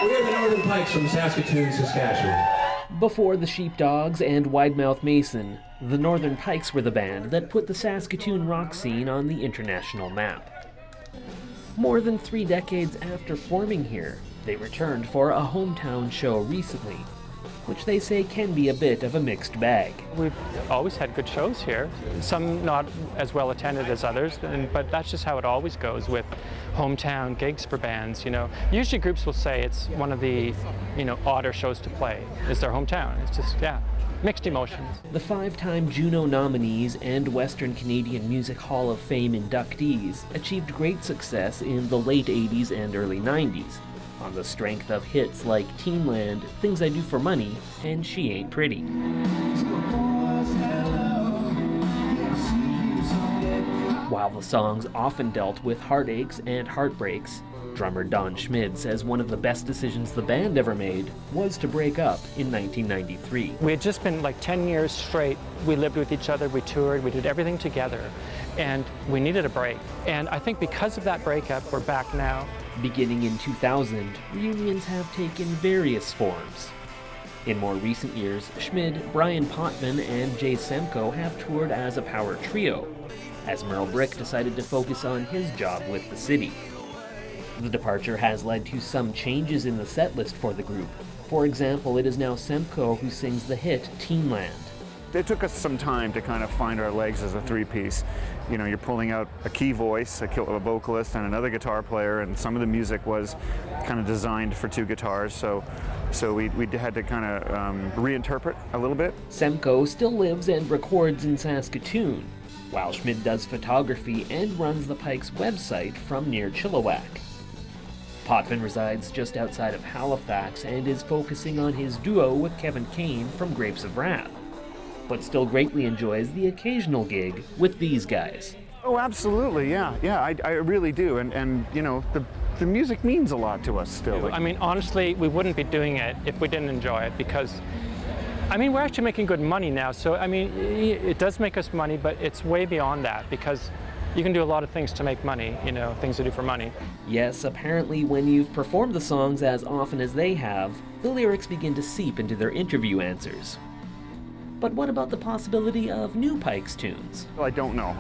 We're the Northern Pikes from Saskatoon, Saskatchewan. Before the Sheepdogs and Widemouth Mason, the Northern Pikes were the band that put the Saskatoon rock scene on the international map. More than 3 decades after forming here, they returned for a hometown show recently, which they say can be a bit of a mixed bag. We've always had good shows here, some not as well attended as others, but that's just how it always goes with hometown gigs for bands. Usually groups will say it's one of the odder shows to play is their hometown. It's just, yeah, mixed emotions. The 5-time Juno nominees and Western Canadian Music Hall of Fame inductees achieved great success in the late 80s and early 90s. On the strength of hits like Teenland, Things I Do for Money, and She Ain't Pretty. While the songs often dealt with heartaches and heartbreaks, drummer Don Schmid says one of the best decisions the band ever made was to break up in 1993. We had just been like 10 years straight. We lived with each other, we toured, we did everything together, and we needed a break. And I think because of that breakup, we're back now. Beginning in 2000, reunions have taken various forms. In more recent years, Schmid, Brian Potvin, and Jay Semko have toured as a power trio, as Merle Brick decided to focus on his job with the city. The departure has led to some changes in the set list for the group. For example, it is now Semko who sings the hit Teenland. It took us some time to kind of find our legs as a three-piece. You're pulling out a key voice, a vocalist, and another guitar player, and some of the music was kind of designed for 2 guitars, so we had to kind of reinterpret a little bit. Semko still lives and records in Saskatoon, while Schmid does photography and runs the Pikes website from near Chilliwack. Potvin resides just outside of Halifax and is focusing on his duo with Kevin Kane from Grapes of Wrath, but still greatly enjoys the occasional gig with these guys. Oh, absolutely, yeah, I really do, and the music means a lot to us still. I mean, honestly, we wouldn't be doing it if we didn't enjoy it, because, we're actually making good money now, so, it does make us money, but it's way beyond that, because you can do a lot of things to make money, things to do for money. Yes, apparently when you've performed the songs as often as they have, the lyrics begin to seep into their interview answers. But what about the possibility of new Pikes tunes? Well, I don't know.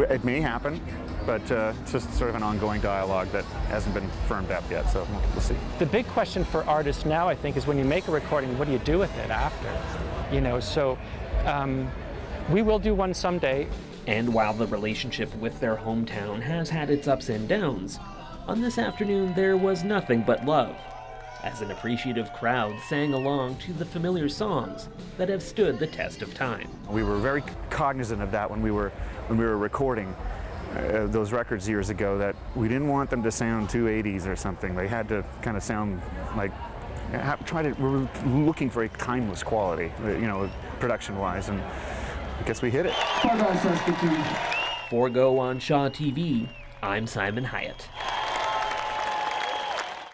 It may happen, but it's just sort of an ongoing dialogue that hasn't been firmed up yet, so we'll see. The big question for artists now, I think, is when you make a recording, what do you do with it after? We will do one someday. And while the relationship with their hometown has had its ups and downs, on this afternoon there was nothing but love, as an appreciative crowd sang along to the familiar songs that have stood the test of time. We were very cognizant of that when we were recording those records years ago, that we didn't want them to sound too 80s or something. They had to kind of sound like, we were looking for a timeless quality, production-wise, and I guess we hit it. For Go on Shaw TV, I'm Simon Hyatt.